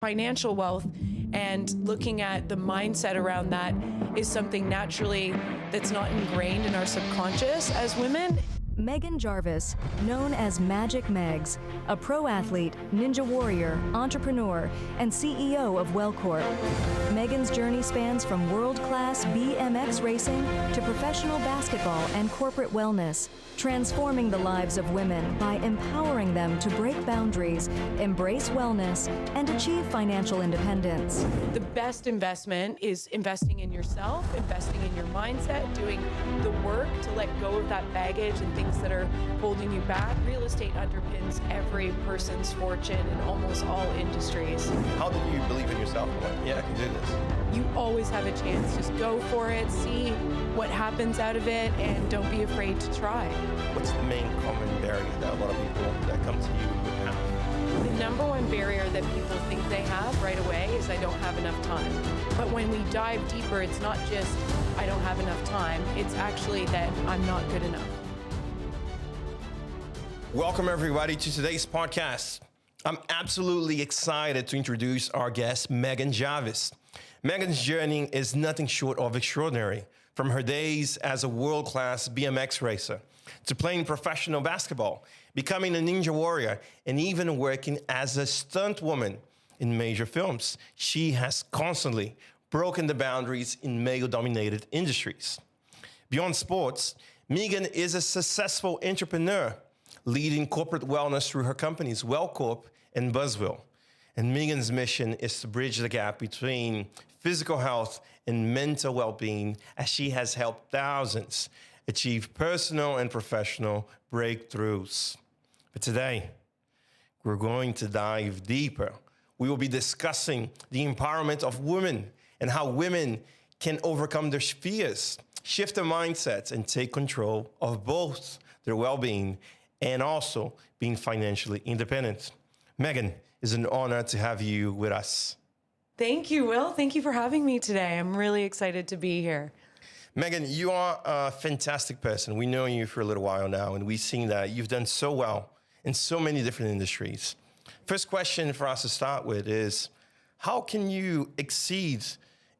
Financial wealth and looking at the mindset around that is something naturally that's not ingrained in our subconscious as women. Meghan Jarvis, known as Magic Megs, a pro athlete, ninja warrior, entrepreneur, and CEO of Wellcourt. Meghan's journey spans from world-class BMX racing to professional basketball and corporate wellness, transforming the lives of women by empowering them to break boundaries, embrace wellness, and achieve financial independence. The best investment is investing in yourself, investing in your mindset, doing the work to let go of that baggage and things that are holding you back. Real estate underpins every person's fortune in almost all industries. How did you believe in yourself? Yeah, I can do this. You always have a chance. Just go for it, see what happens out of it, and don't be afraid to try. What's the main common barrier that a lot of people that come to you would have? The number one barrier that people think they have right away is I don't have enough time. But when we dive deeper, it's not just I don't have enough time, it's actually that I'm not good enough. Welcome everybody to today's podcast. I'm absolutely excited to introduce our guest, Meghan Jarvis. Meghan's journey is nothing short of extraordinary. From her days as a world-class BMX racer to playing professional basketball, becoming a ninja warrior, and even working as a stunt woman in major films, she has constantly broken the boundaries in male-dominated industries. Beyond sports, Meghan is a successful entrepreneur, leading corporate wellness through her companies Wellcourt and Buzzville. And Meghan's mission is to bridge the gap between physical health and mental well-being, as she has helped thousands achieve personal and professional breakthroughs. But today, we're going to dive deeper. We will be discussing the empowerment of women and how women can overcome their fears, shift their mindsets, and take control of both their well-being and also being financially independent. Meghan, it's an honor to have you with us. Thank you, Will. Thank you for having me today. I'm really excited to be here. Meghan, you are a fantastic person. We know you for a little while now, and we've seen that you've done so well in so many different industries. First question for us to start with is, how can you exceed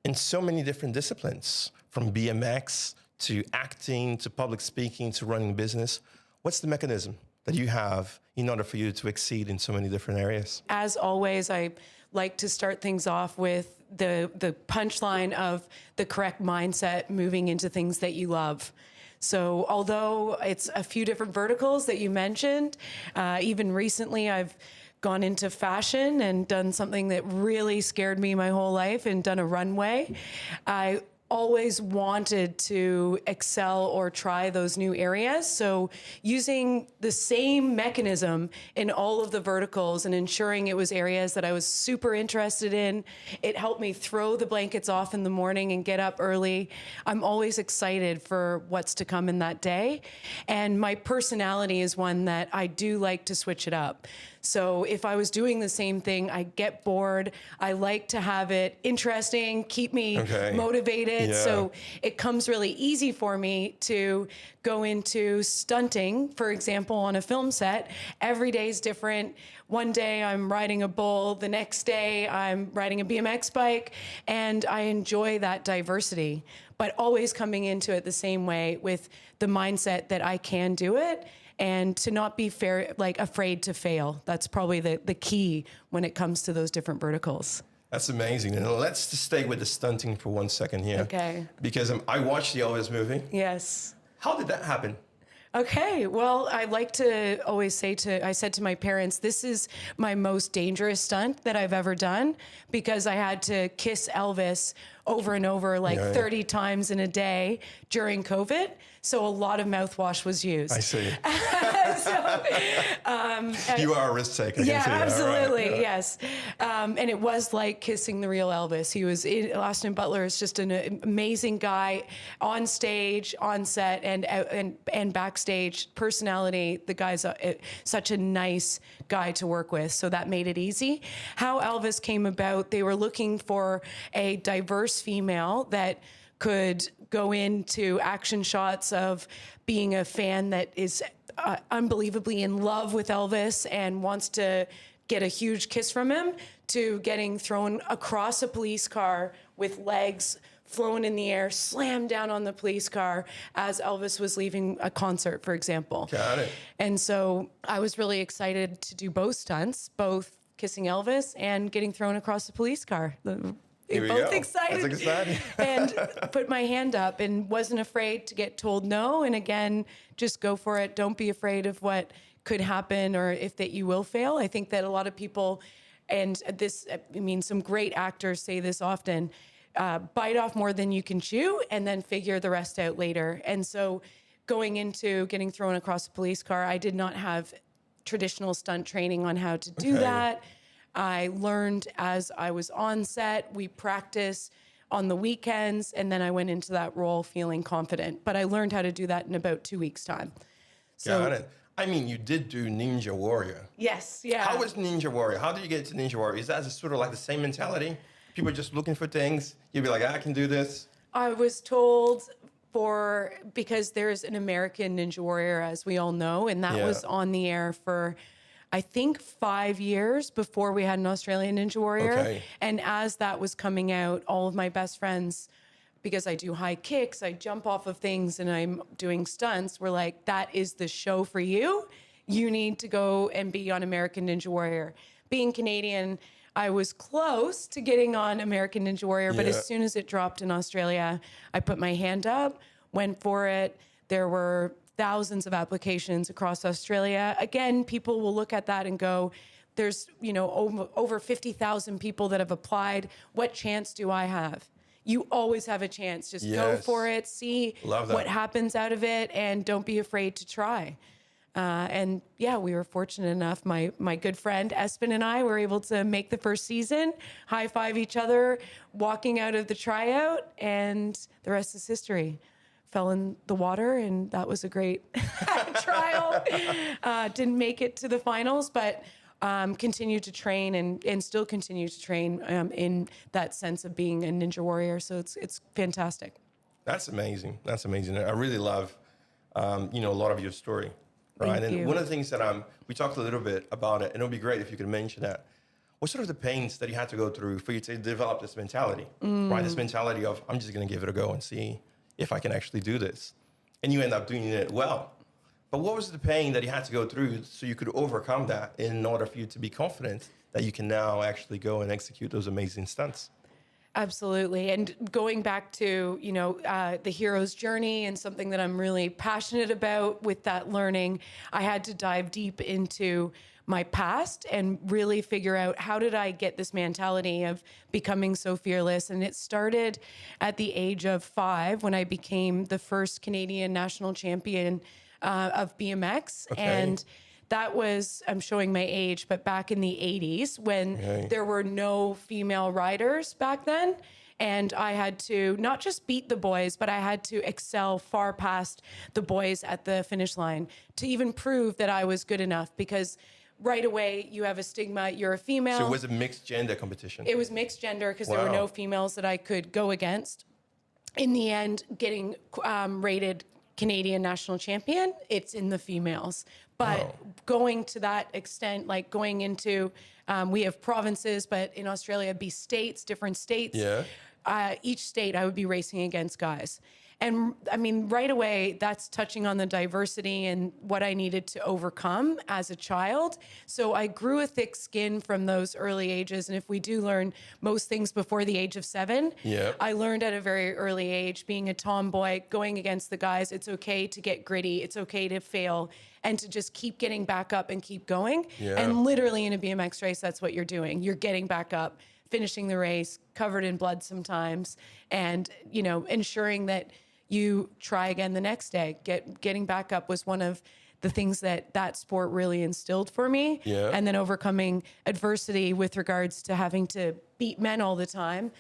in so many different disciplines, from BMX to acting to public speaking to running business? What's the mechanism that you have in order for you to exceed in so many different areas? As always, I like to start things off with the punchline of the correct mindset moving into things that you love. So although it's a few different verticals that you mentioned, even recently I've gone into fashion and done something that really scared me my whole life and done a runway. I always wanted to excel or try those new areas. So using the same mechanism in all of the verticals and ensuring it was areas that I was super interested in, it helped me throw the blankets off in the morning and get up early. I'm always excited for what's to come in that day. And my personality is one that I do like to switch it up. So if I was doing the same thing, I get bored. I like to have it interesting, keep me motivated. Yeah. So it comes really easy for me to go into stunting, for example, on a film set. Every day is different. One day I'm riding a bull, the next day I'm riding a BMX bike, and I enjoy that diversity, but always coming into it the same way with the mindset that I can do it. And to not be afraid to fail. That's probably the key when it comes to those different verticals. That's amazing. And let's just stay with the stunting for 1 second here. Okay. Because I watched the Elvis movie. Yes. How did that happen? Okay, well, I like to always I said to my parents, this is my most dangerous stunt that I've ever done, because I had to kiss Elvis over and over 30 times in a day during COVID. So a lot of mouthwash was used. I see. So, you are a risk taker. Yeah, absolutely. Right. Yes. And it was like kissing the real Elvis. Austin Butler is just an amazing guy on stage, on set, and backstage. Personality, the guy's such a nice guy to work with. So that made it easy. How Elvis came about, they were looking for a diverse female that could go into action shots of being a fan that is unbelievably in love with Elvis and wants to get a huge kiss from him to getting thrown across a police car with legs flown in the air, slammed down on the police car as Elvis was leaving a concert, for example. Got it. And so I was really excited to do both stunts, both kissing Elvis and getting thrown across the police car. Here we Both go. excited. That's exciting. And put my hand up and wasn't afraid to get told no. And again, just go for it. Don't be afraid of what could happen or if that you will fail. I think that a lot of people, and this, I mean, some great actors say this often, bite off more than you can chew and then figure the rest out later. And so going into getting thrown across a police car, I did not have traditional stunt training on how to do that. I learned as I was on set. We practice on the weekends, and then I went into that role feeling confident. But I learned how to do that in about 2 weeks' time. So, Got it. I mean, you did do Ninja Warrior. yes, yeah. How was Ninja Warrior? How did you get to Ninja Warrior? Is that sort of like the same mentality? People are just looking for things. You'd be like, I can do this. I was told because there's an American Ninja Warrior, as we all know, and that was on the air for, I think, 5 years before we had an Australian Ninja Warrior. Okay. And as that was coming out, all of my best friends, because I do high kicks, I jump off of things and I'm doing stunts, were like, that is the show for you. You need to go and be on American Ninja Warrior. Being Canadian, I was close to getting on American Ninja Warrior, but as soon as it dropped in Australia, I put my hand up, went for it. There were thousands of applications across Australia. Again, people will look at that and go, there's, over 50,000 people that have applied. What chance do I have? You always have a chance. Just go for it, see what happens out of it, and don't be afraid to try. And yeah, we were fortunate enough. My good friend Espen and I were able to make the first season, high five each other, walking out of the tryout, and the rest is history. Fell in the water, and that was a great trial. Didn't make it to the finals, but continued to train and still continue to train in that sense of being a Ninja Warrior. So it's fantastic. That's amazing. That's amazing. I really love, a lot of your story. Right. Thank you. One of the things that we talked a little bit about it, and it would be great if you could mention that. What sort of the pains that you had to go through for you to develop this mentality, right? This mentality of, I'm just going to give it a go and see if I can actually do this. And you end up doing it well. But what was the pain that you had to go through so you could overcome that in order for you to be confident that you can now actually go and execute those amazing stunts? Absolutely. And going back to, the hero's journey and something that I'm really passionate about with that learning, I had to dive deep into my past and really figure out how did I get this mentality of becoming so fearless. And it started at the age of 5 when I became the first Canadian national champion of BMX. Okay. And that was, I'm showing my age, but back in the 80s when there were no female riders back then. And I had to not just beat the boys, but I had to excel far past the boys at the finish line to even prove that I was good enough, because right away you have a stigma, you're a female. So it was a mixed gender competition? It was mixed gender because there were no females that I could go against. In the end, getting rated Canadian national champion, it's in the females. But going to that extent, like going into, we have provinces, but in Australia, it'd be states, different states. Yeah. Each state, I would be racing against guys. And I mean, right away, that's touching on the diversity and what I needed to overcome as a child. So I grew a thick skin from those early ages. And if we do learn most things before the age of 7, I learned at a very early age, being a tomboy, going against the guys, it's okay to get gritty. It's okay to fail and to just keep getting back up and keep going. And literally in a BMX race, that's what you're doing. You're getting back up, finishing the race, covered in blood sometimes, and, ensuring that you try again the next day. Getting back up was one of the things that sport really instilled for me. And then overcoming adversity with regards to having to beat men all the time.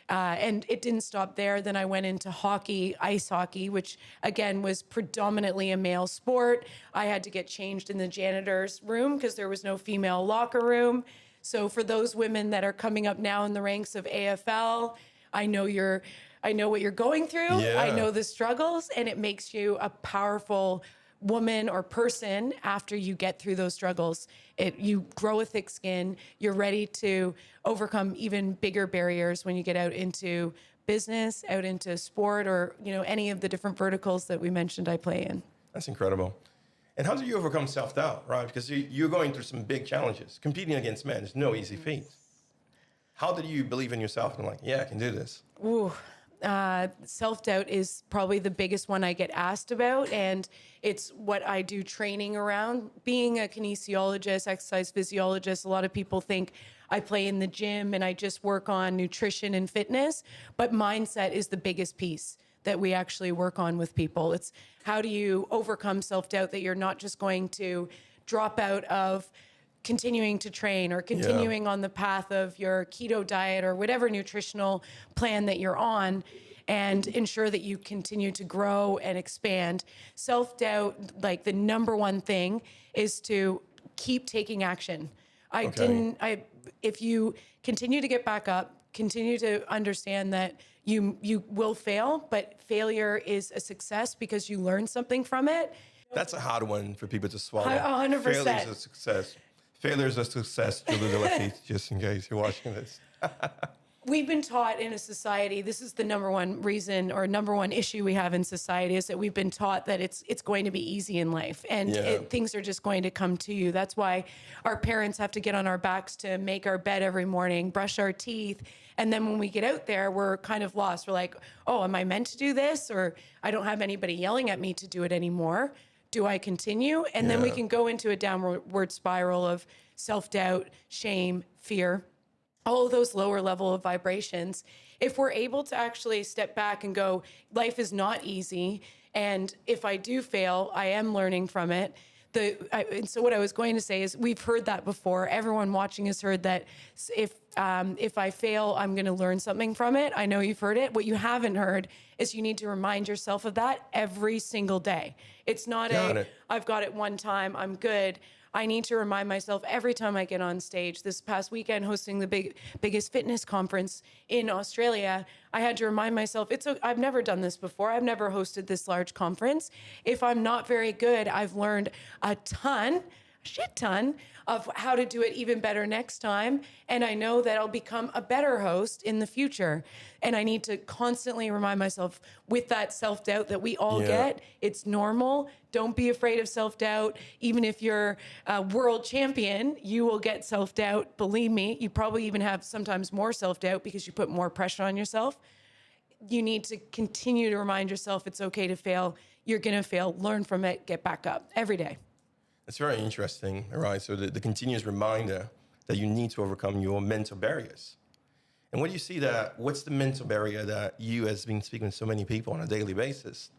And it didn't stop there. Then I went into hockey, ice hockey, which again was predominantly a male sport. I had to get changed in the janitor's room because there was no female locker room. So for those women that are coming up now in the ranks of AFL, I know what you're going through. I know the struggles, and it makes you a powerful woman or person after you get through those struggles. You grow a thick skin. You're ready to overcome even bigger barriers when you get out into business, out into sport, or any of the different verticals that we mentioned I play in. That's incredible. And how do you overcome self-doubt, right? Because you're going through some big challenges. Competing against men is no easy feat. How did you believe in yourself and I can do this? Ooh. Self-doubt is probably the biggest one I get asked about, and it's what I do training around. Being a kinesiologist, exercise physiologist, a lot of people think I play in the gym and I just work on nutrition and fitness, but mindset is the biggest piece that we actually work on with people. It's how do you overcome self-doubt that you're not just going to drop out of continuing to train or continuing on the path of your keto diet or whatever nutritional plan that you're on, and ensure that you continue to grow and expand. Self-doubt, like the number one thing, is to keep taking action. If you continue to get back up, continue to understand that you will fail, but failure is a success because you learn something from it. That's a hard one for people to swallow. 100%. Failure is a success. Failure is a success, Julie de Lafitte, just in case you're watching this. We've been taught in a society, this is the number one reason or number one issue we have in society, is that we've been taught that it's going to be easy in life and things are just going to come to you. That's why our parents have to get on our backs to make our bed every morning, brush our teeth. And then when we get out there, we're kind of lost. We're like, oh, am I meant to do this? Or I don't have anybody yelling at me to do it anymore. Do I continue? And then we can go into a downward spiral of self-doubt, shame, fear, all of those lower level of vibrations. If we're able to actually step back and go, life is not easy, and if I do fail, I am learning from it. And so what I was going to say is, we've heard that before. Everyone watching has heard that if I fail, I'm going to learn something from it. I know you've heard it. What you haven't heard is you need to remind yourself of that every single day. It's not I've got it one time, I'm good. I need to remind myself every time I get on stage. This past weekend, hosting the biggest fitness conference in Australia, I had to remind myself, I've never done this before. I've never hosted this large conference. If I'm not very good, I've learned a shit ton of how to do it even better next time. And I know that I'll become a better host in the future. And I need to constantly remind myself, with that self-doubt that we all get, it's normal. Don't be afraid of self-doubt. Even if you're a world champion, you will get self-doubt. Believe me, you probably even have sometimes more self-doubt because you put more pressure on yourself. You need to continue to remind yourself it's okay to fail. You're going to fail. Learn from it. Get back up every day. It's very interesting, right? So the continuous reminder that you need to overcome your mental barriers. And when you see that, what's the mental barrier that you, as been speaking to so many people on a daily basis,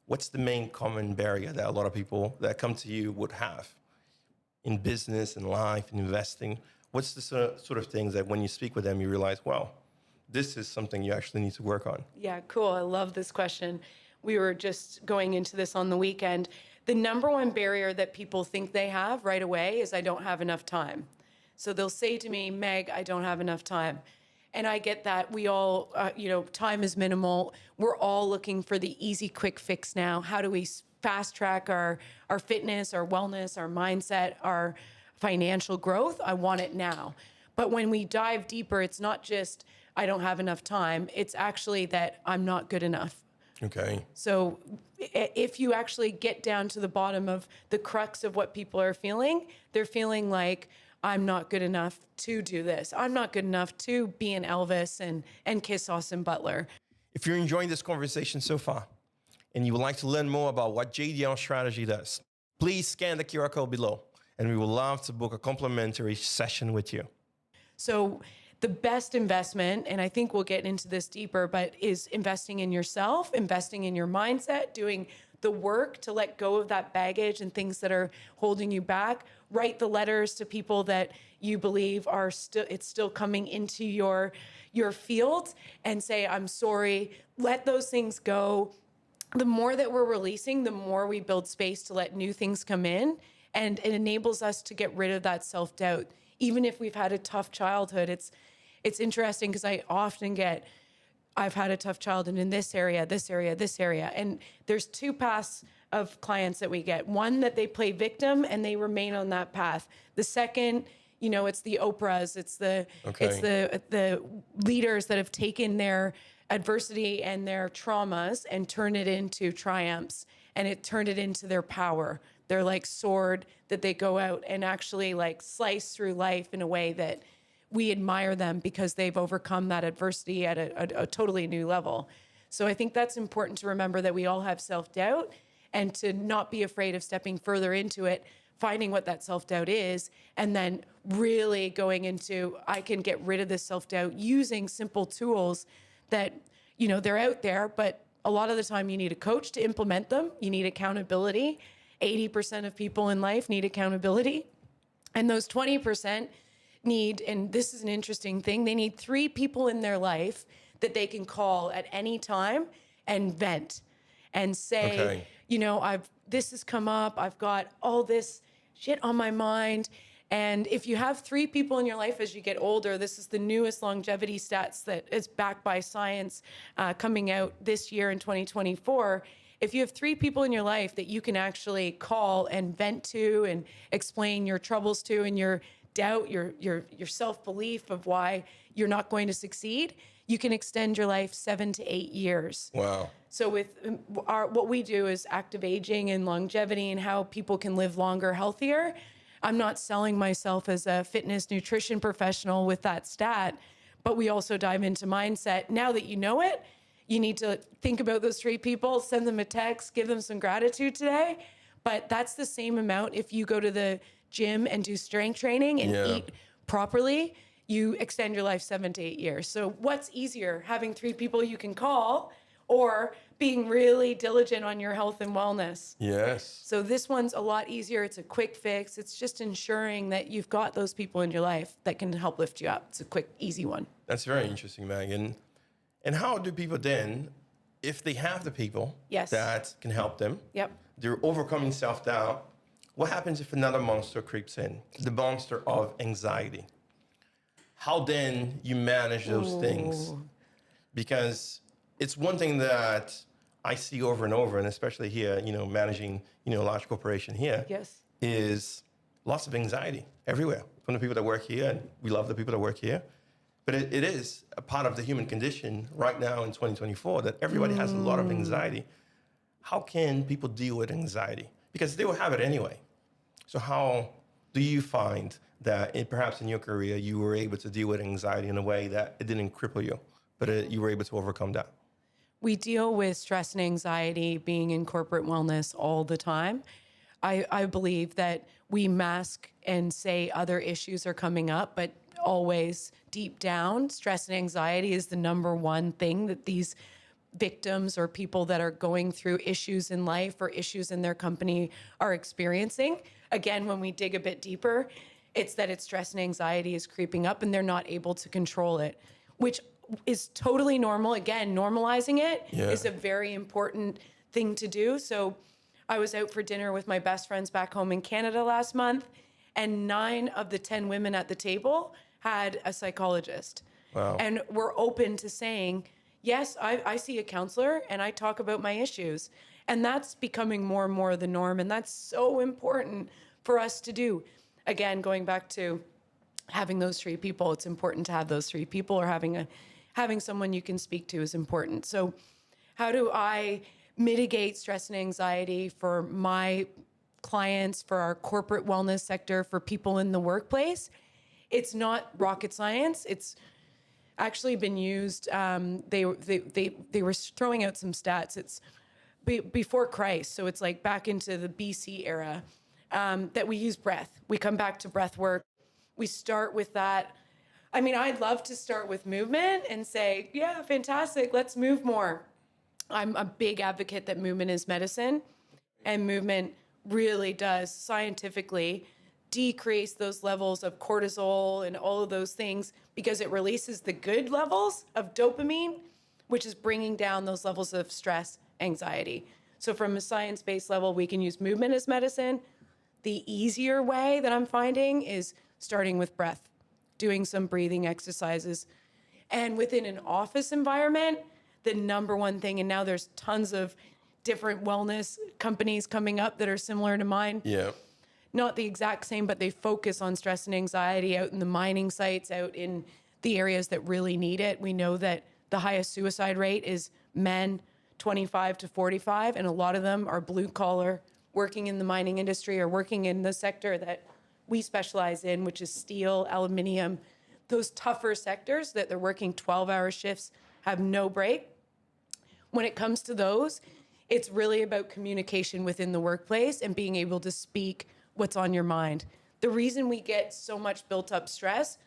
what's the main common barrier that a lot of people that come to you would have in business, in life, in investing? What's the sort of things that when you speak with them, you realize, well, this is something you actually need to work on? Yeah, cool. I love this question. We were just going into this on the weekend. The number one barrier that people think they have right away is, I don't have enough time. So they'll say to me, Meg, I don't have enough time. And I get that. We all, time is minimal. We're all looking for the easy, quick fix now. How do we fast track our fitness, our wellness, our mindset, our financial growth? I want it now. But when we dive deeper, it's not just, I don't have enough time. It's actually that I'm not good enough. Okay. So if you actually get down to the bottom of the crux of what people are feeling, they're feeling like, I'm not good enough to do this. I'm not good enough to be an Elvis and kiss Austin Butler. If you're enjoying this conversation so far and you would like to learn more about what JDL Strategy does, please scan the QR code below and we would love to book a complimentary session with you. So the best investment, and I think we'll get into this deeper, but is investing in yourself, investing in your mindset, doing the work to let go of that baggage and things that are holding you back. Write the letters to people that you believe are still coming into your field, and say, I'm sorry. Let those things go. The more that we're releasing, the more we build space to let new things come in, and it enables us to get rid of that self-doubt. Even if we've had a tough childhood, it's interesting because I often get, I've had a tough childhood in this area, this area, this area. And there's two paths of clients that we get. One, that they play victim and they remain on that path. The second, it's the Oprahs, it's the leaders that have taken their adversity and their traumas and turned it into triumphs, and it turned it into their power. They're like sword that they go out and actually like slice through life in a way that we admire them because they've overcome that adversity at a totally new level. So I think that's important to remember, that we all have self-doubt, and to not be afraid of stepping further into it, finding what that self-doubt is, and then really going into, I can get rid of this self-doubt using simple tools that, they're out there, but a lot of the time you need a coach to implement them. You need accountability. 80% of people in life need accountability. And those 20% need, and this is an interesting thing, they need 3 people in their life that they can call at any time and vent and say, this has come up, I've got all this shit on my mind. And if you have 3 people in your life as you get older, this is the newest longevity stats that is backed by science, coming out this year in 2024. If you have 3 people in your life that you can actually call and vent to and explain your troubles to, and your doubt, your self-belief of why you're not going to succeed, you can extend your life 7 to 8 years. Wow. So with what we do is active aging and longevity and how people can live longer, healthier. I'm not selling myself as a fitness nutrition professional with that stat, but we also dive into mindset. Now that you know it, you need to think about those 3 people, send them a text, give them some gratitude today. But that's the same amount if you go to the gym and do strength training and eat properly. You extend your life 7 to 8 years. So what's easier, having 3 people you can call, or being really diligent on your health and wellness? Yes. So this one's a lot easier. It's a quick fix. It's just ensuring that you've got those people in your life that can help lift you up. It's a quick, easy one. That's very interesting, Megan. And how do people then, if they have the people that can help them, they're overcoming self-doubt, what happens if another monster creeps in? The monster of anxiety. How then you manage those things? Because it's one thing that I see over and over, and especially here, managing, a large corporation here, is lots of anxiety everywhere from the people that work here, and we love the people that work here. But it is a part of the human condition right now in 2024 that everybody has a lot of anxiety. How can people deal with anxiety? Because they will have it anyway. So how do you find that perhaps in your career you were able to deal with anxiety in a way that it didn't cripple you, but you were able to overcome that? We deal with stress and anxiety being in corporate wellness all the time. I believe that we mask and say other issues are coming up, but always deep down, stress and anxiety is the number one thing that these victims or people that are going through issues in life or issues in their company are experiencing. Again, when we dig a bit deeper, it's that it's stress and anxiety is creeping up and they're not able to control it, which is totally normal. Again, normalizing it is a very important thing to do. So I was out for dinner with my best friends back home in Canada last month, and 9 of the 10 women at the table had a psychologist. Wow. And we're open to saying, yes, I see a counselor and I talk about my issues. And that's becoming more and more the norm. And that's so important for us to do. Again, going back to having those 3 people, it's important to have those 3 people, or having someone you can speak to is important. So how do I mitigate stress and anxiety for my clients, for our corporate wellness sector, for people in the workplace? It's not rocket science. It's actually been used. They were throwing out some stats. It's before Christ, so it's like back into the BC era, that we use breath. We come back to breath work. We start with that. I mean, I'd love to start with movement and say, yeah, fantastic, let's move more. I'm a big advocate that movement is medicine, and movement really does scientifically decrease those levels of cortisol and all of those things, because it releases the good levels of dopamine, which is bringing down those levels of stress, anxiety. So from a science-based level, we can use movement as medicine. The easier way that I'm finding is starting with breath, doing some breathing exercises. And within an office environment, the number one thing, and now there's tons of different wellness companies coming up that are similar to mine. Yeah. Not the exact same, but they focus on stress and anxiety out in the mining sites, out in the areas that really need it. We know that the highest suicide rate is men 25 to 45, and a lot of them are blue collar, working in the mining industry or working in the sector that we specialize in, which is steel, aluminum, those tougher sectors that they're working 12-hour shifts, have no break. When it comes to those, it's really about communication within the workplace and being able to speak what's on your mind. The reason we get so much built up stress,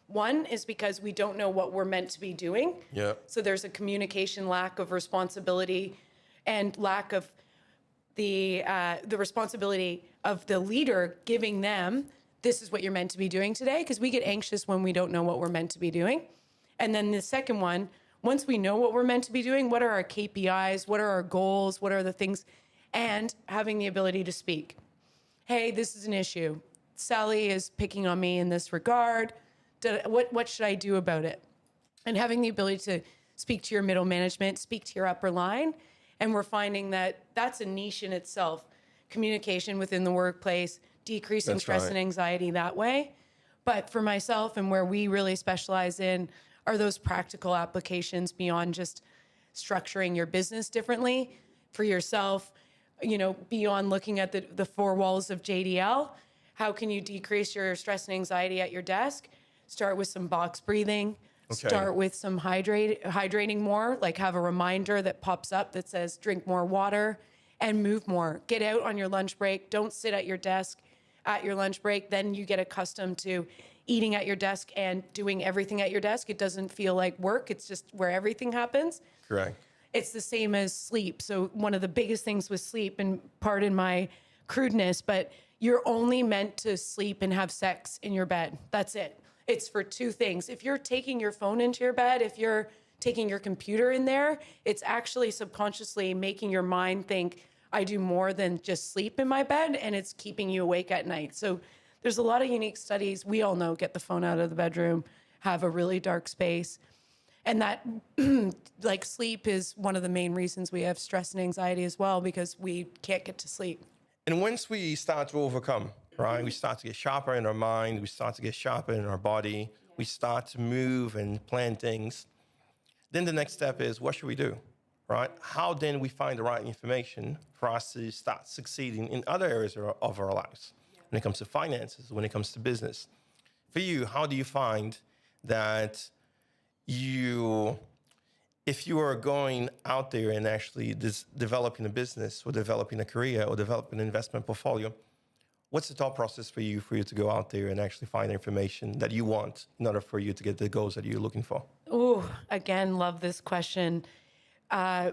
one, is because we don't know what we're meant to be doing. Yeah. So there's a communication lack of responsibility and lack of the responsibility of the leader giving them, this is what you're meant to be doing today, because we get anxious when we don't know what we're meant to be doing. And then the second one, once we know what we're meant to be doing, what are our KPIs? What are our goals? What are the things? And having the ability to speak. Hey, this is an issue. Sally is picking on me in this regard. What should I do about it? And having the ability to speak to your middle management, speak to your upper line. And we're finding that that's a niche in itself. Communication within the workplace, decreasing That's stress right. and anxiety that way. But for myself, and where we really specialize in, are those practical applications beyond just structuring your business differently for yourself, beyond looking at the four walls of JDL. How can you decrease your stress and anxiety at your desk? Start with some box breathing. Okay. Start with some hydrating more, like have a reminder that pops up that says drink more water and move more. Get out on your lunch break. Don't sit at your desk at your lunch break. Then you get accustomed to eating at your desk and doing everything at your desk. It doesn't feel like work. It's just where everything happens. Correct. It's the same as sleep. So one of the biggest things with sleep, and pardon my crudeness, but you're only meant to sleep and have sex in your bed. That's it. It's for two things. If you're taking your phone into your bed, if you're taking your computer in there, it's actually subconsciously making your mind think, I do more than just sleep in my bed, and it's keeping you awake at night. So there's a lot of unique studies. We all know, get the phone out of the bedroom, have a really dark space. And that, like sleep is one of the main reasons we have stress and anxiety as well, because we can't get to sleep. And once we start to overcome, right, we start to get sharper in our mind, we start to get sharper in our body, we start to move and plan things, then the next step is, what should we do, right? How then we find the right information for us to start succeeding in other areas of our lives? When it comes to finances, when it comes to business. For you, how do you find that if you are going out there and actually developing a business or developing a career or developing an investment portfolio, what's the thought process for you to go out there and actually find the information that you want in order for you to get the goals that you're looking for? Oh, again, love this question.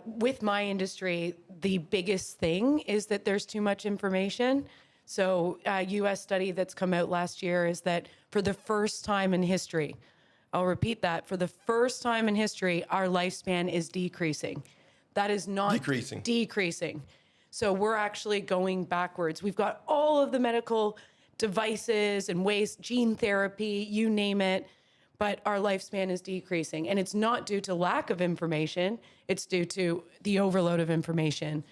With my industry, the biggest thing is that there's too much information. So a U.S. study that's come out last year is that for the first time in history, I'll repeat that, for the first time in history, our lifespan is decreasing. That is not decreasing. So we're actually going backwards. We've got all of the medical devices and ways, gene therapy, you name it, but our lifespan is decreasing. And it's not due to lack of information. It's due to the overload of information.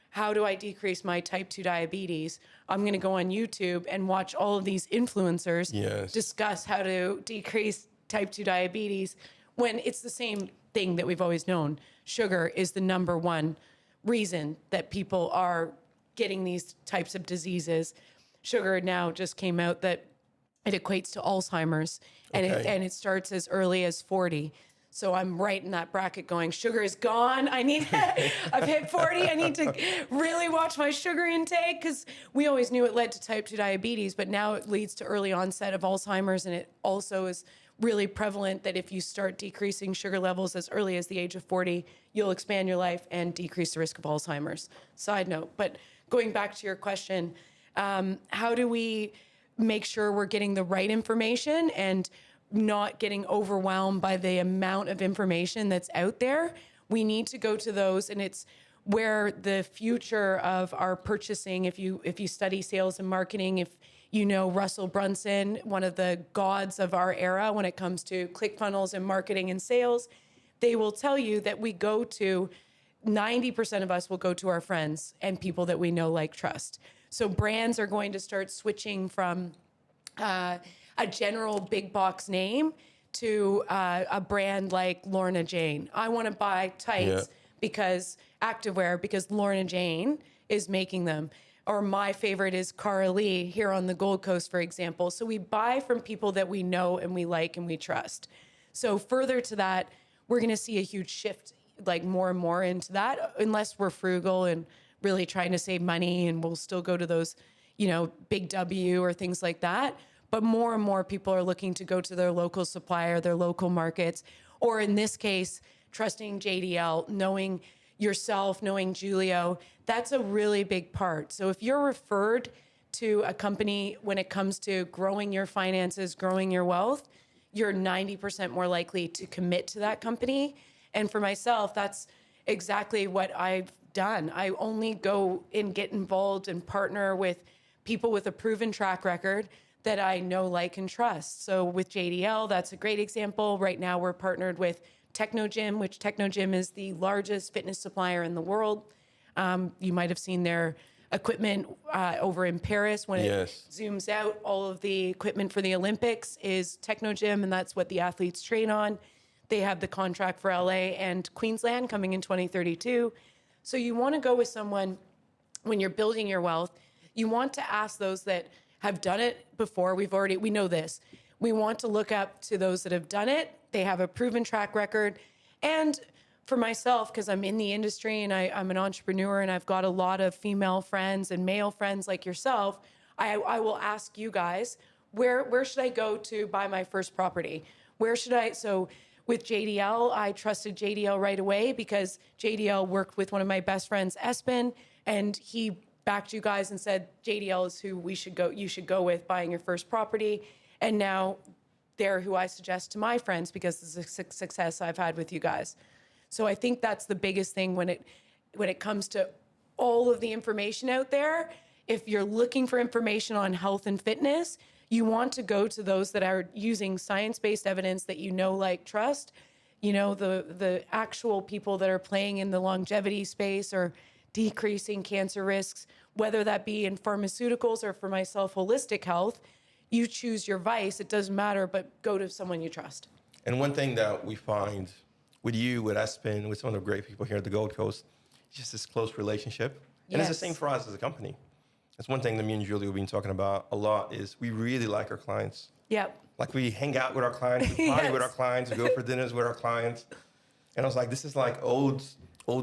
How do I decrease my type 2 diabetes? I'm going to go on YouTube and watch all of these influencers discuss how to decrease type 2 diabetes, when it's the same thing that we've always known. Sugar is the number one reason that people are getting these types of diseases. Sugar now just came out that it equates to Alzheimer's, and it starts as early as 40. So I'm right in that bracket going, sugar is gone. I've hit 40. I need to really watch my sugar intake, because we always knew it led to type 2 diabetes, but now it leads to early onset of Alzheimer's. And it also is really prevalent that if you start decreasing sugar levels as early as the age of 40, you'll expand your life and decrease the risk of Alzheimer's. Side note. But going back to your question, how do we make sure we're getting the right information and not getting overwhelmed by the amount of information that's out there? We need to go to those, and it's where the future of our purchasing, if you study sales and marketing, if you know Russell Brunson, one of the gods of our era when it comes to ClickFunnels and marketing and sales, they will tell you that we go to 90% of us will go to our friends and people that we know, like, trust. So brands are going to start switching from a general big box name to a brand like Lorna Jane. I want to buy tights because activewear because Lorna Jane is making them. Or my favorite is Cara Lee here on the Gold Coast, for example. So we buy from people that we know and we like and we trust. So further to that, we're going to see a huge shift, like more and more into that, unless we're frugal and really trying to save money, and we'll still go to those, you know, Big W or things like that. But more and more people are looking to go to their local supplier, their local markets, or in this case, trusting JDL, knowing yourself, knowing Julio. That's a really big part. So if you're referred to a company when it comes to growing your finances, growing your wealth, you're 90% more likely to commit to that company. And for myself, that's exactly what I've done. I only go and get involved and partner with people with a proven track record that I know, like, and trust. So with JDL, that's a great example. Right now, we're partnered with Technogym, which Technogym is the largest fitness supplier in the world. You might have seen their equipment over in Paris. When it zooms out, all of the equipment for the Olympics is Technogym, and that's what the athletes train on. They have the contract for LA and Queensland coming in 2032. So you want to go with someone when you're building your wealth. You want to ask those that have done it before. We know this. We want to look up to those that have done it. They have a proven track record. And for myself, because I'm in the industry and I'm an entrepreneur and I've got a lot of female friends and male friends like yourself, I will ask you guys, where should I go to buy my first property? Where should I? So with JDL, I trusted JDL right away because JDL worked with one of my best friends, Espen, and he backed you guys and said, JDL is who you should go with buying your first property. And now they're who I suggest to my friends because of the success I've had with you guys. So I think that's the biggest thing when it comes to all of the information out there. If you're looking for information on health and fitness, you want to go to those that are using science-based evidence that you know, like, trust. You know, the actual people that are playing in the longevity space or decreasing cancer risks, whether that be in pharmaceuticals or, for myself, holistic health. You choose your vice. It doesn't matter, but go to someone you trust. And one thing that we find with you, with Espen, with some of the great people here at the Gold Coast, is just this close relationship. And it's the same for us as a company. That's one thing that me and Julie have been talking about a lot is we really like our clients. Yep. Like, we hang out with our clients, we party with our clients, we go for dinners with our clients. And I was like, this is like old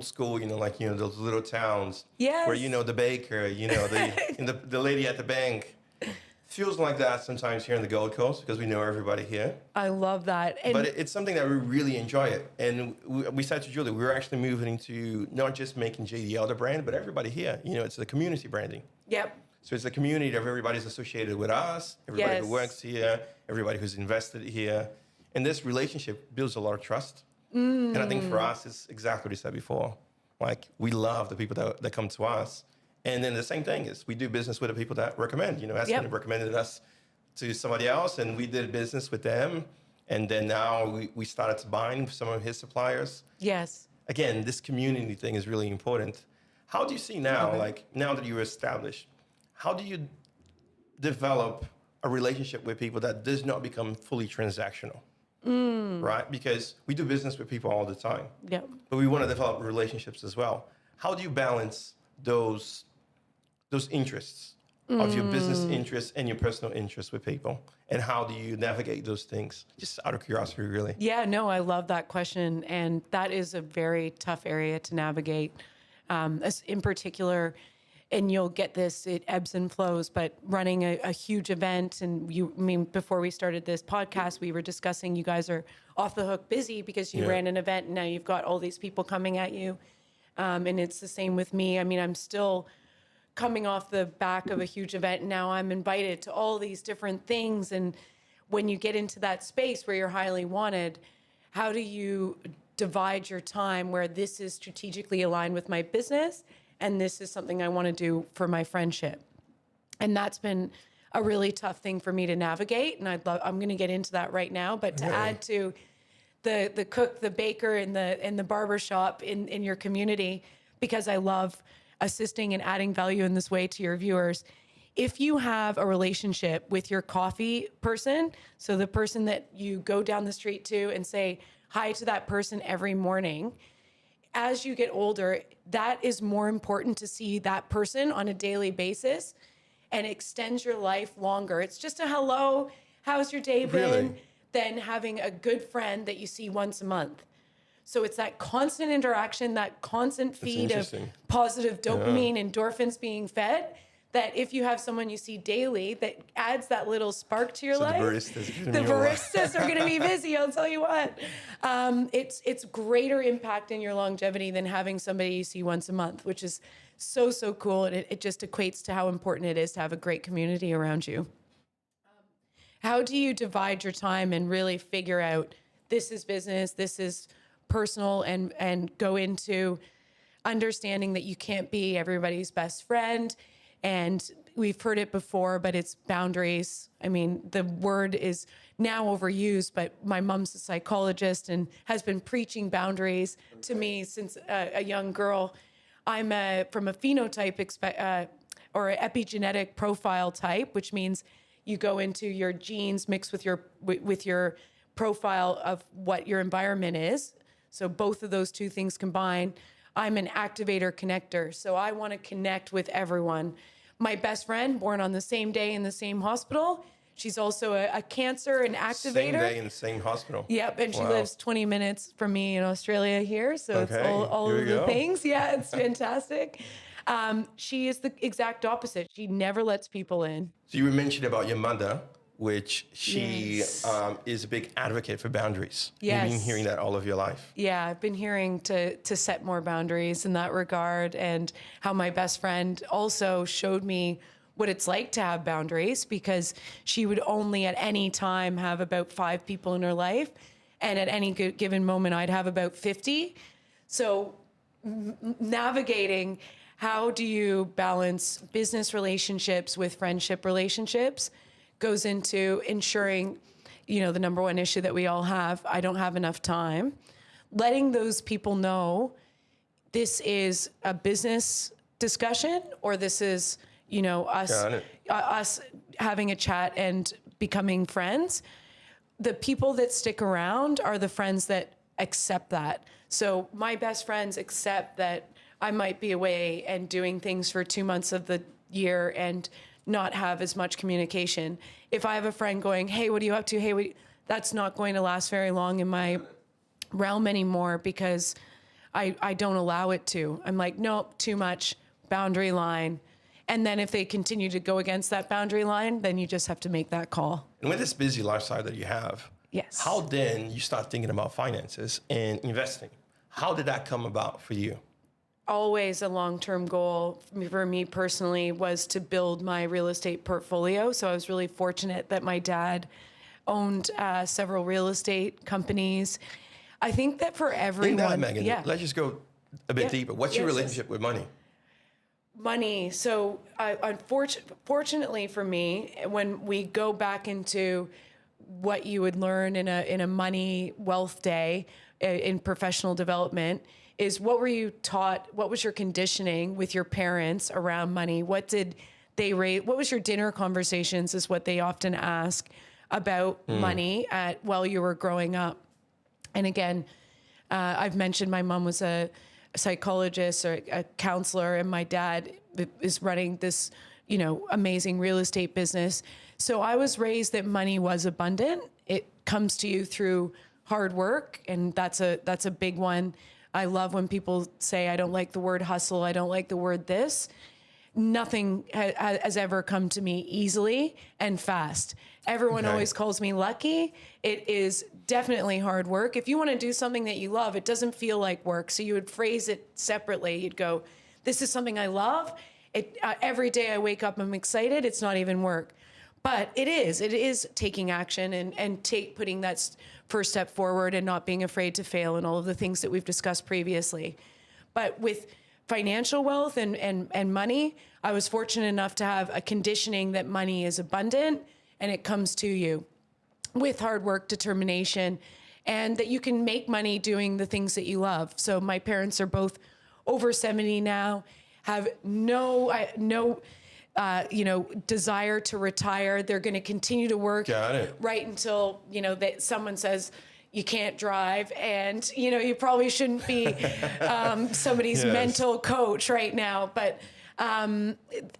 school, like, those little towns where, the baker, the lady at the bank. Feels like that sometimes here in the Gold Coast because we know everybody here. I love that. But it's something that we really enjoy it. And we said to Julie, we're actually moving into not just making JDL the brand, but everybody here. It's the community branding. Yep. So it's a community of everybody's associated with us, everybody who works here, everybody who's invested here. And this relationship builds a lot of trust. And I think for us, it's exactly what you said before. Like, we love the people that come to us. And then the same thing is we do business with the people that recommend. Espen recommended us to somebody else, and we did business with them. And then now we started buying some of his suppliers. Yes. Again, this community thing is really important. How do you see now, like, now that you're established, how do you develop a relationship with people that does not become fully transactional? Right? Because we do business with people all the time. Yep. But we want to develop relationships as well. How do you balance those interests of your business interests and your personal interests with people? And how do you navigate those things? Just out of curiosity, really. Yeah, no, I love that question. And that is a very tough area to navigate. In particular, and you'll get this, it ebbs and flows, but running a huge event, and before we started this podcast, we were discussing you guys are off the hook busy because you ran an event and now you've got all these people coming at you. And it's the same with me. I'm still coming off the back of a huge event, and now I'm invited to all these different things. And when you get into that space where you're highly wanted, how do you divide your time where this is strategically aligned with my business and this is something I want to do for my friendship? And that's been a really tough thing for me to navigate. And I'm going to get into that right now. But to add to the cook, the baker, and the barber shop in your community, because I love assisting and adding value in this way to your viewers. If you have a relationship with your coffee person, so the person that you go down the street to and say hi to that person every morning, as you get older, that is more important to see that person on a daily basis, and extends your life longer. It's just a hello, how's your day been? Really? Than having a good friend that you see once a month. So it's that constant interaction, that constant feed of positive dopamine, endorphins being fed, that if you have someone you see daily that adds that little spark to your life, the baristas are going to be busy, I'll tell you what. It's greater impact in your longevity than having somebody you see once a month, which is so, so cool. And it just equates to how important it is to have a great community around you. How do you divide your time and really figure out this is business, this is personal, and go into understanding that you can't be everybody's best friend? And we've heard it before, but it's boundaries. I mean, the word is now overused, but my mom's a psychologist and has been preaching boundaries to me since a young girl. I'm from a phenotype or an epigenetic profile type, which means you go into your genes mixed with your profile of what your environment is. So both of those two things combined. I'm an activator connector, so I want to connect with everyone. My best friend, born on the same day in the same hospital, she's also a cancer and activator. Same day in the same hospital. Yep, and she lives 20 minutes from me in Australia here, so it's all of the things. Yeah, it's fantastic. She is the exact opposite. She never lets people in. So you mentioned about your mother, which she is a big advocate for boundaries. Yes. You've been hearing that all of your life. Yeah, I've been hearing to set more boundaries in that regard, and how my best friend also showed me what it's like to have boundaries, because she would only at any time have about 5 people in her life, and at any given moment I'd have about 50. So navigating, how do you balance business relationships with friendship relationships, goes into ensuring, the number one issue that we all have, I don't have enough time. Letting those people know this is a business discussion, or this is, us having a chat and becoming friends. The people that stick around are the friends that accept that. So my best friends accept that I might be away and doing things for 2 months of the year and not have as much communication. If I have a friend going, hey, what are you up to? Hey, that's not going to last very long in my realm anymore, because I don't allow it to. I'm like, nope, too much, boundary line. And then if they continue to go against that boundary line, then you just have to make that call. And with this busy lifestyle that you have, yes, how then you start thinking about finances and investing? How did that come about for you? Always a long-term goal for me personally was to build my real estate portfolio. So I was really fortunate that my dad owned several real estate companies. I think that for everyone... In that, Meghan, let's just go a bit deeper. What's your relationship with money? Money. So fortunately for me, when we go back into what you would learn in a money wealth day in professional development, is what were you taught? What was your conditioning with your parents around money? What did they rate? What was your dinner conversations is what they often ask about money while you were growing up. And again, I've mentioned my mom was a psychologist or a counselor, and my dad is running this, amazing real estate business. So I was raised that money was abundant. It comes to you through hard work, and that's a big one. I love when people say, I don't like the word hustle, I don't like the word this. Nothing has ever come to me easily and fast. Everyone always calls me lucky. It is definitely hard work. If you want to do something that you love, it doesn't feel like work. So you would phrase it separately. You'd go, this is something I love. Every day I wake up, I'm excited. It's not even work. But it is taking action and putting that first step forward and not being afraid to fail and all of the things that we've discussed previously. But with financial wealth and money, I was fortunate enough to have a conditioning that money is abundant and it comes to you with hard work, determination, and that you can make money doing the things that you love. So my parents are both over 70 now, have no desire to retire. They're going to continue to work right until, that someone says you can't drive, and, you probably shouldn't be somebody's mental coach right now. But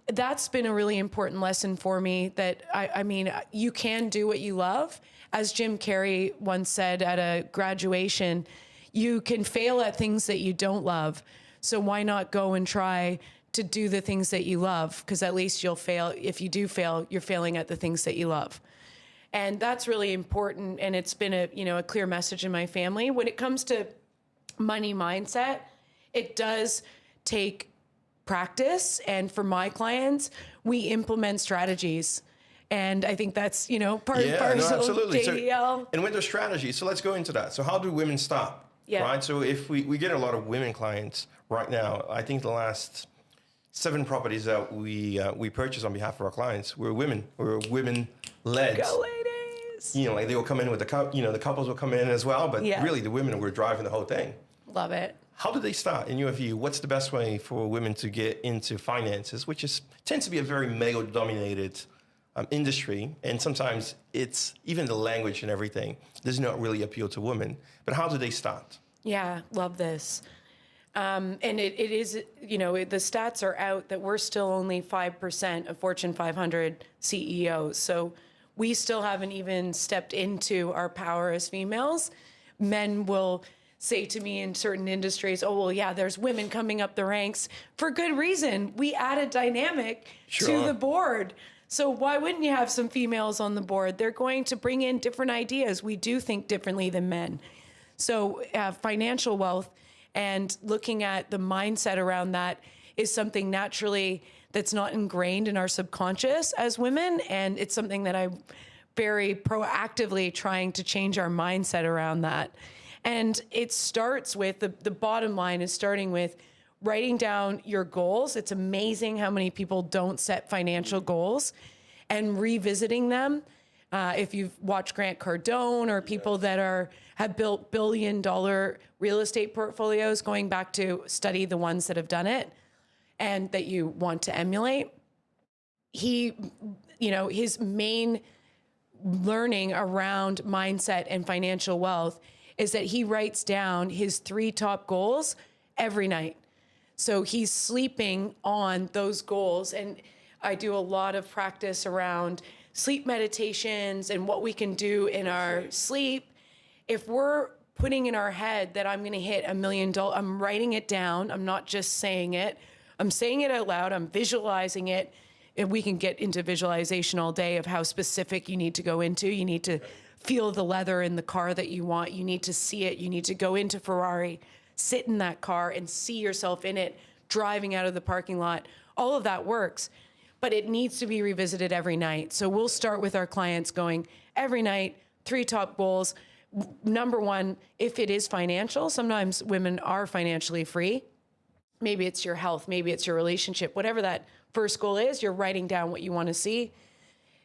that's been a really important lesson for me, that I mean, you can do what you love. As Jim Carrey once said at a graduation, you can fail at things that you don't love. So why not go and try to do the things that you love? Because at least you'll fail. If you do fail, you're failing at the things that you love. And that's really important. And it's been a clear message in my family. When it comes to money mindset, it does take practice. And for my clients, we implement strategies. And I think that's, part and parcel of JDL. So, and with the strategy, so let's go into that. So how do women stop? Yeah. Right. So if we get a lot of women clients right now, I think the last 7 properties that we purchase on behalf of our clients, we're women led. Go ladies. Like they will come in with the couples will come in as well, but really the women were driving the whole thing. Love it. How do they start, in your view? What's the best way for women to get into finances, which tends to be a very male-dominated industry, and sometimes it's even the language and everything does not really appeal to women. But how do they start? Yeah, love this. And it is, the stats are out that we're still only 5% of Fortune 500 CEOs. So we still haven't even stepped into our power as females. Men will say to me in certain industries, oh, well, yeah, there's women coming up the ranks for good reason. We added dynamic to the board. So why wouldn't you have some females on the board? They're going to bring in different ideas. We do think differently than men. So financial wealth and looking at the mindset around that is something naturally that's not ingrained in our subconscious as women. And it's something that I'm very proactively trying to change our mindset around that. And it starts with, the bottom line is starting with writing down your goals. It's amazing how many people don't set financial goals, and revisiting them. If you've watched Grant Cardone or people that have built $billion real estate portfolios, going back to study the ones that have done it and that you want to emulate. His main learning around mindset and financial wealth is that he writes down his 3 top goals every night. So he's sleeping on those goals. And I do a lot of practice around sleep meditations and what we can do in our sleep. If we're putting in our head that I'm going to hit $1 million, I'm writing it down. I'm not just saying it. I'm saying it out loud. I'm visualizing it. And we can get into visualization all day of how specific you need to go into. You need to feel the leather in the car that you want. You need to see it. You need to go into Ferrari, sit in that car and see yourself in it, driving out of the parking lot. All of that works, but it needs to be revisited every night. So we'll start with our clients going every night, 3 top goals. Number 1, if it is financial, sometimes women are financially free. Maybe it's your health, maybe it's your relationship, whatever that first goal is, you're writing down what you want to see.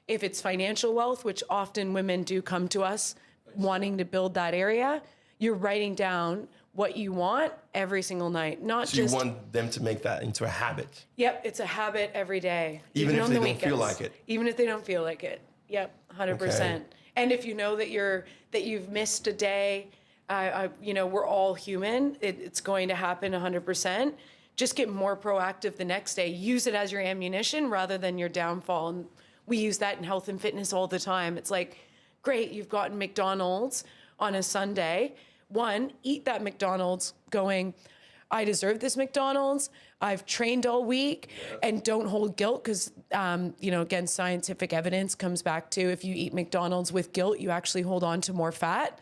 If it's financial wealth, which often women do come to us wanting to build that area, you're writing down what you want every single night. So you want them to make that into a habit. Yep, it's a habit every day. Even if on they the don't feel like it. Even if they don't feel like it. Yep, 100%. Okay. And if you know that you've missed a day, we're all human. It's going to happen 100%. Just get more proactive the next day. Use it as your ammunition rather than your downfall. And we use that in health and fitness all the time. It's like, great, you've gotten McDonald's on a Sunday. 1, eat that McDonald's going, I deserve this McDonald's. I've trained all week, and don't hold guilt because, again, scientific evidence comes back to if you eat McDonald's with guilt, you actually hold on to more fat.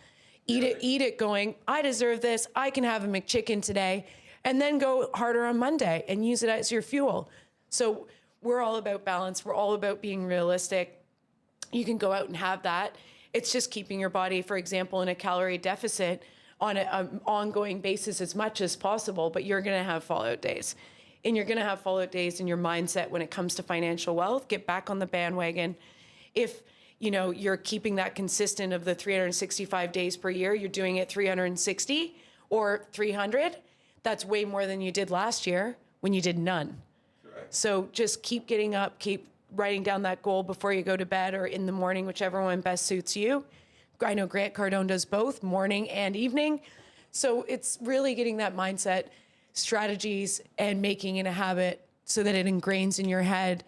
Eat it going, I deserve this. I can have a McChicken today, and then go harder on Monday and use it as your fuel. So we're all about balance. We're all about being realistic. You can go out and have that. It's just keeping your body, for example, in a calorie deficit on an ongoing basis as much as possible, but you're going to have fallout days. And you're going to have fallout days in your mindset when it comes to financial wealth. Get back on the bandwagon. If you're keeping that consistent of the 365 days per year. You're doing it 360 or 300. That's way more than you did last year when you did none. Correct. So just keep getting up, keep writing down that goal before you go to bed or in the morning, whichever one best suits you. I know Grant Cardone does both, morning and evening. So it's really getting that mindset, strategies, and making it a habit so that it ingrains in your head.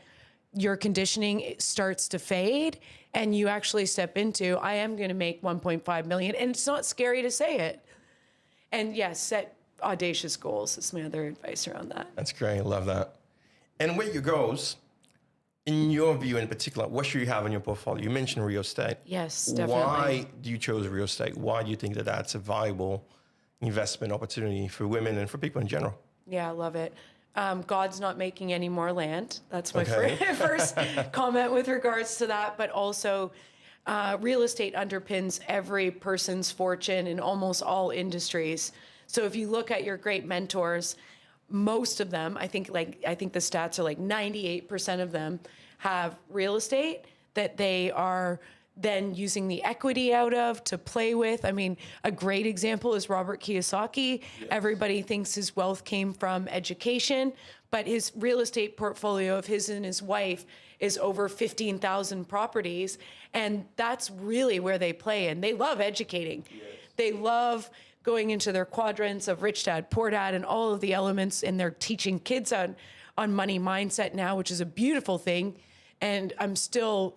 Your conditioning starts to fade and you actually step into, I am going to make 1.5 million. And it's not scary to say it. And yes, set audacious goals is my other advice around that. That's great. I love that. And with your goals, in your view in particular, what should you have in your portfolio? You mentioned real estate. Yes, definitely. Why do you choose real estate? Why do you think that that's a viable investment opportunity for women and for people in general? Yeah, I love it. God's not making any more land. That's my first comment with regards to that. But also, real estate underpins every person's fortune in almost all industries. So if you look at your great mentors, most of them, I think the stats are like 98% of them have real estate that they are then using the equity out of to play with. I mean, a great example is Robert Kiyosaki. Yes. Everybody thinks his wealth came from education, but his real estate portfolio of his and his wife is over 15,000 properties. And that's really where they play in. They love educating. Yes. They love going into their quadrants of rich dad, poor dad, and all of the elements. And they're teaching kids on money mindset now, which is a beautiful thing. And I'm still,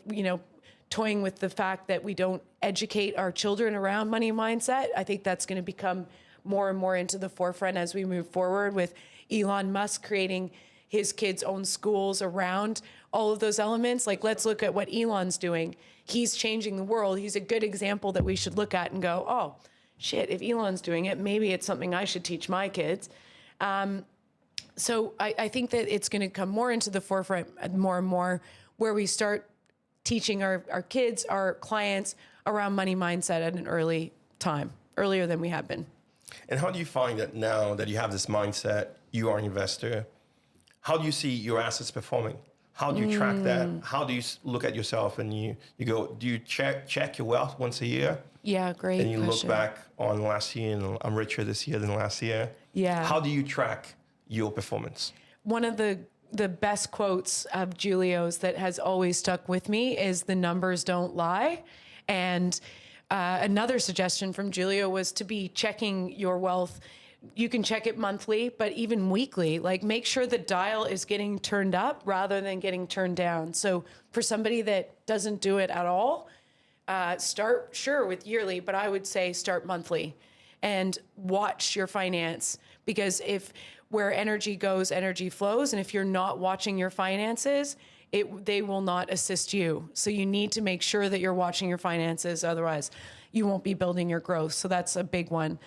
toying with the fact that we don't educate our children around money mindset. I think that's going to become more and more into the forefront as we move forward with Elon Musk creating his kids' own schools around all of those elements. Like, let's look at what Elon's doing. He's changing the world. He's a good example that we should look at and go, oh, shit, if Elon's doing it, maybe it's something I should teach my kids. So I think that it's going to come more into the forefront more and more, where we start teaching our kids, our clients around money mindset at an early time, earlier than we have been. And how do you find that now that you have this mindset, you are an investor, how do you see your assets performing? How do you track that? How do you look at yourself and you go, do you check your wealth once a year? Yeah, great. And you look back on last year and I'm richer this year than last year. Yeah. How do you track your performance? One of the best quotes of Julio's that has always stuck with me is the numbers don't lie. And another suggestion from Julio was to be checking your wealth. You can check it monthly, but even weekly, like make sure the dial is getting turned up rather than getting turned down. So for somebody that doesn't do it at all, start with yearly, but I would say start monthly and watch your finance, because where energy goes, energy flows. And if you're not watching your finances, they will not assist you. So you need to make sure that you're watching your finances. Otherwise, you won't be building your growth. So that's a big one.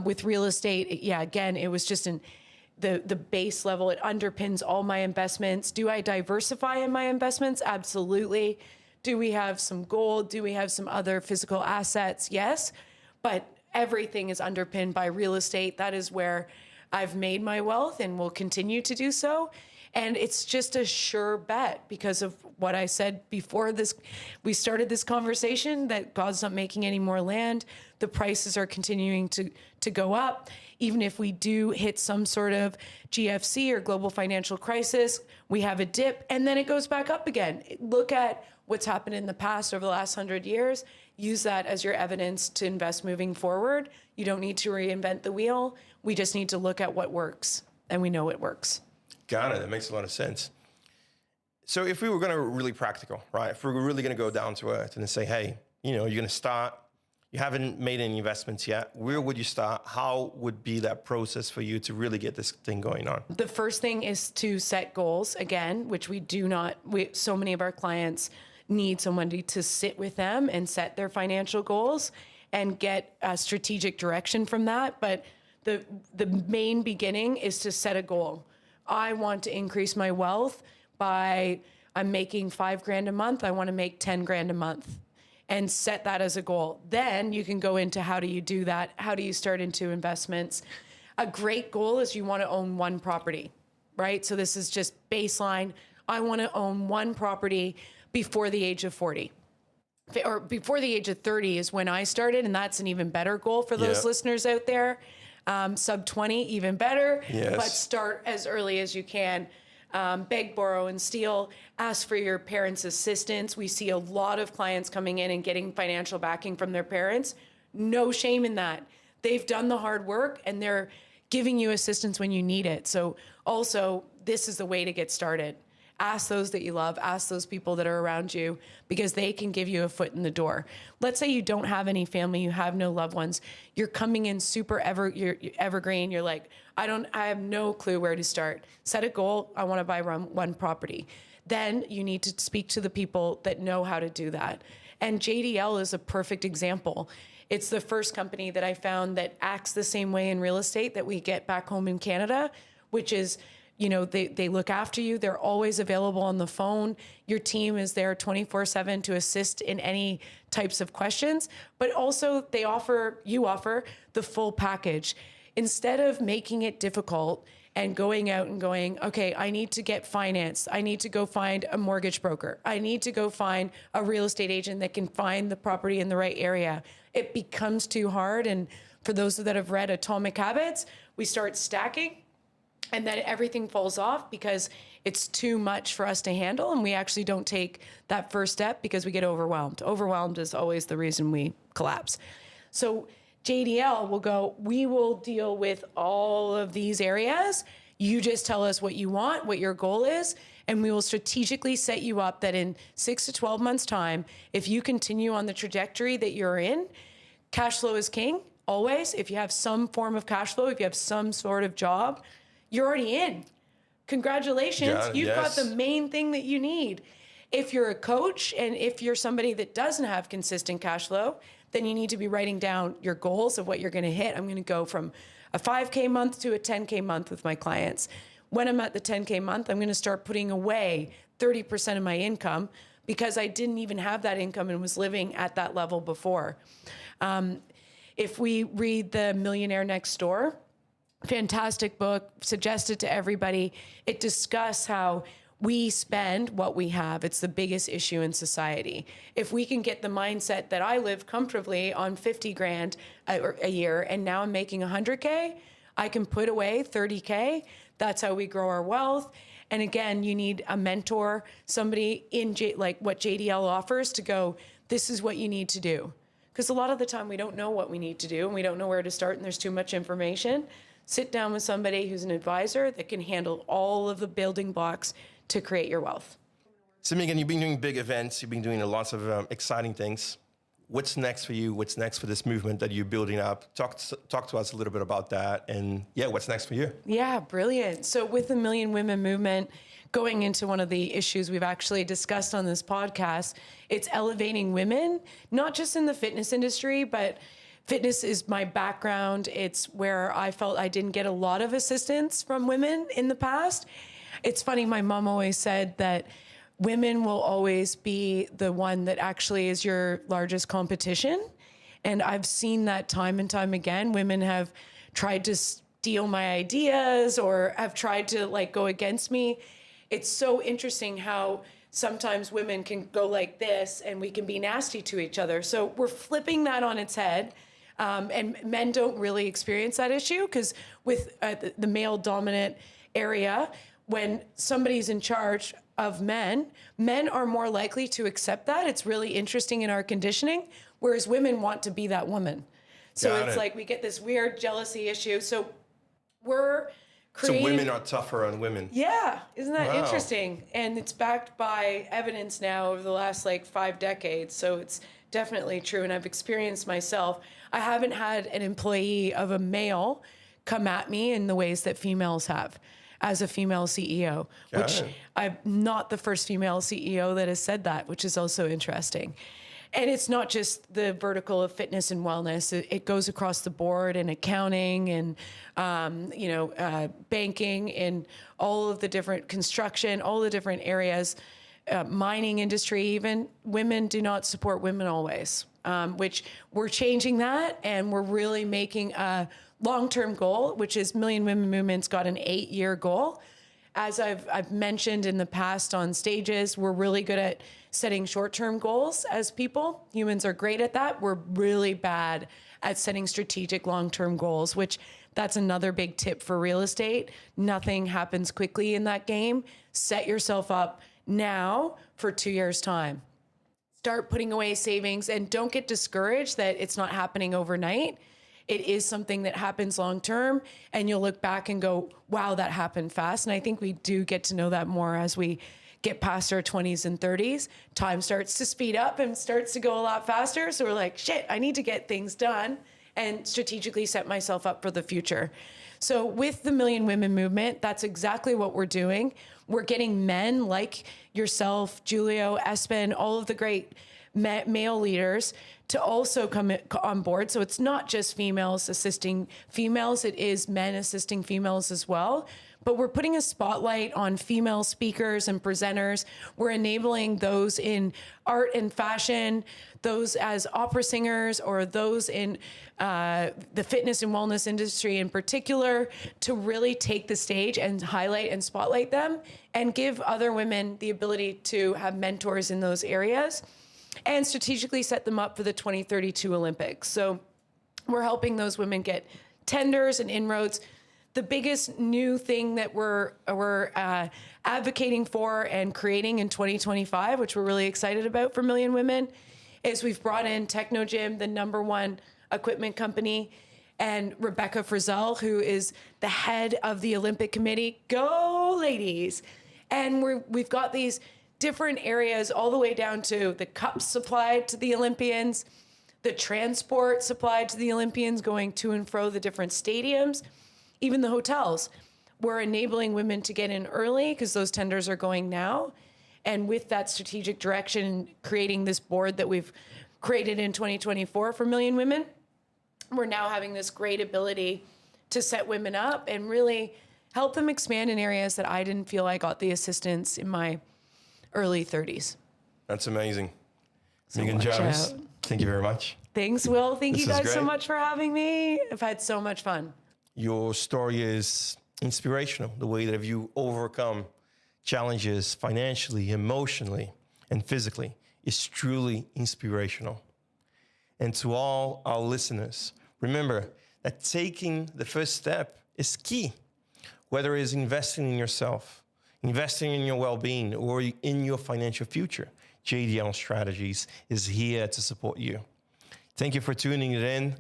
With real estate, again, it was just the base level. It underpins all my investments. Do I diversify in my investments? Absolutely. Do we have some gold? Do we have some other physical assets? Yes. But everything is underpinned by real estate. That is where I've made my wealth and will continue to do so. And it's just a sure bet because of what I said before we started this conversation, that God's not making any more land. The prices are continuing to go up. Even if we do hit some sort of GFC or global financial crisis, we have a dip and then it goes back up again. Look at what's happened in the past over the last 100 years. Use that as your evidence to invest moving forward. You don't need to reinvent the wheel. We just need to look at what works, and we know it works. Got it. That makes a lot of sense. So if we were going to really practical, right? If we were really going to go down to earth and say, hey, you're going to start, you haven't made any investments yet. Where would you start? How would be that process for you to really get this thing going on? The first thing is to set goals, again, which so many of our clients need somebody to sit with them and set their financial goals and get a strategic direction from that. But the main beginning is to set a goal. I want to increase my wealth I'm making $5,000 a month. I want to make $10,000 a month, and set that as a goal. Then you can go into how do you do that? How do you start into investments? A great goal is you want to own one property, right? So this is just baseline. I want to own one property before the age of 40. or before the age of 30 is when I started. And that's an even better goal for those listeners out there. Sub 20, even better, but start as early as you can. Beg, borrow, and steal. Ask for your parents' assistance. We see a lot of clients coming in and getting financial backing from their parents. No shame in that. They've done the hard work and they're giving you assistance when you need it. So also, this is the way to get started. Ask those that you love, ask those people that are around you, because they can give you a foot in the door. Let's say you don't have any family, you have no loved ones, you're coming in super you're evergreen, you're like, I have no clue where to start. Set a goal, I want to buy one property. Then you need to speak to the people that know how to do that. And JDL is a perfect example. It's the first company that I found that acts the same way in real estate that we get back home in Canada, which is, you know, they look after you. They're always available on the phone. Your team is there 24/7 to assist in any types of questions, but also you offer the full package. Instead of making it difficult and going out and going, okay, I need to get financed. I need to go find a mortgage broker. I need to go find a real estate agent that can find the property in the right area. It becomes too hard. And for those that have read Atomic Habits, we start stacking. And then everything falls off because it's too much for us to handle. And we actually don't take that first step because we get overwhelmed. Overwhelmed is always the reason we collapse. So JDL will go, we will deal with all of these areas. You just tell us what you want, what your goal is, and we will strategically set you up that in 6 to 12 months' time, if you continue on the trajectory that you're in, cash flow is king, always. If you have some form of cash flow, if you have some sort of job, you're already in. Congratulations. You've got the main thing that you need. If you're a coach and if you're somebody that doesn't have consistent cash flow, then you need to be writing down your goals of what you're going to hit. I'm going to go from a 5K month to a 10K month with my clients. When I'm at the 10K month, I'm going to start putting away 30% of my income because I didn't even have that income and was living at that level before. If we read The Millionaire Next Door, fantastic book, suggested to everybody. It discusses how we spend what we have. It's the biggest issue in society. If we can get the mindset that I live comfortably on 50 grand a year and now I'm making 100K, I can put away 30K. That's how we grow our wealth. And again, you need a mentor, somebody in like what JDL offers to go, this is what you need to do. Because a lot of the time we don't know what we need to do and we don't know where to start and there's too much information. Sit down with somebody who's an advisor that can handle all of the building blocks to create your wealth. So Megan, you've been doing big events. You've been doing lots of exciting things. What's next for you? What's next for this movement that you're building up? Talk to us a little bit about that. And what's next for you? Yeah, brilliant. So with the Million Women movement, going into one of the issues we've actually discussed on this podcast, it's elevating women, not just in the fitness industry, but fitness is my background. It's where I felt I didn't get a lot of assistance from women in the past. It's funny, my mom always said that women will always be the one that actually is your largest competition. And I've seen that time and time again. Women have tried to steal my ideas or have tried to go against me. It's so interesting how sometimes women can go like this and we can be nasty to each other. So we're flipping that on its head. And men don't really experience that issue because with the male dominant area, when somebody's in charge of men are more likely to accept that. It's really interesting in our conditioning, whereas women want to be that woman. So it's like we get this weird jealousy issue. So we're creating... So women are tougher on women. Yeah. Isn't that interesting? And it's backed by evidence now over the last 5 decades. So it's definitely true. And I've experienced myself. I haven't had an employee of a male come at me in the ways that females have as a female CEO, which I'm not the first female CEO that has said that, which is also interesting. And it's not just the vertical of fitness and wellness. It goes across the board in accounting and, banking and all of the different construction, all the different areas, mining industry even. Women do not support women always, which we're changing that. And we're really making a long-term goal, which is Million Women Movement's got an 8-year goal. As I've mentioned in the past on stages, we're really good at setting short-term goals as people. Humans are great at that. We're really bad at setting strategic long-term goals, which that's another big tip for real estate. Nothing happens quickly in that game. Set yourself up now for 2 years' time. Start putting away savings and don't get discouraged that it's not happening overnight. It is something that happens long term, and you'll look back and go, wow, that happened fast. And I think we do get to know that more as we get past our 20s and 30s. Time starts to speed up and starts to go a lot faster. So we're like, shit, I need to get things done and strategically set myself up for the future. So with the Million Women movement, that's exactly what we're doing. We're getting men like yourself, Julio, Espen, all of the great male leaders to also come on board. So it's not just females assisting females, it is men assisting females as well. But we're putting a spotlight on female speakers and presenters. We're enabling those in art and fashion, those as opera singers, or those in the fitness and wellness industry in particular, to really take the stage and highlight and spotlight them and give other women the ability to have mentors in those areas and strategically set them up for the 2032 Olympics. So we're helping those women get tenders and inroads. The biggest new thing that we're advocating for and creating in 2025, which we're really excited about for Million Women, is we've brought in Technogym, the #1 equipment company, and Rebecca Frizzell, who is the head of the Olympic Committee. Go, ladies! And we've got these different areas all the way down to the cups supplied to the Olympians, the transport supplied to the Olympians going to and fro the different stadiums, even the hotels. We're enabling women to get in early because those tenders are going now. And with that strategic direction, creating this board that we've created in 2024 for Million Women, we're now having this great ability to set women up and really help them expand in areas that I didn't feel I got the assistance in my early 30s. That's amazing. So Meghan Jarvis, thank you very much. Thanks, Will. Thank you guys so great. much for having me. I've had so much fun. Your story is inspirational. The way that you overcome challenges financially, emotionally, and physically is truly inspirational. And to all our listeners, remember that taking the first step is key, whether it's investing in yourself, investing in your well-being, or in your financial future. JDL Strategies is here to support you. Thank you for tuning in,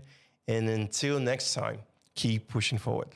and until next time, keep pushing forward.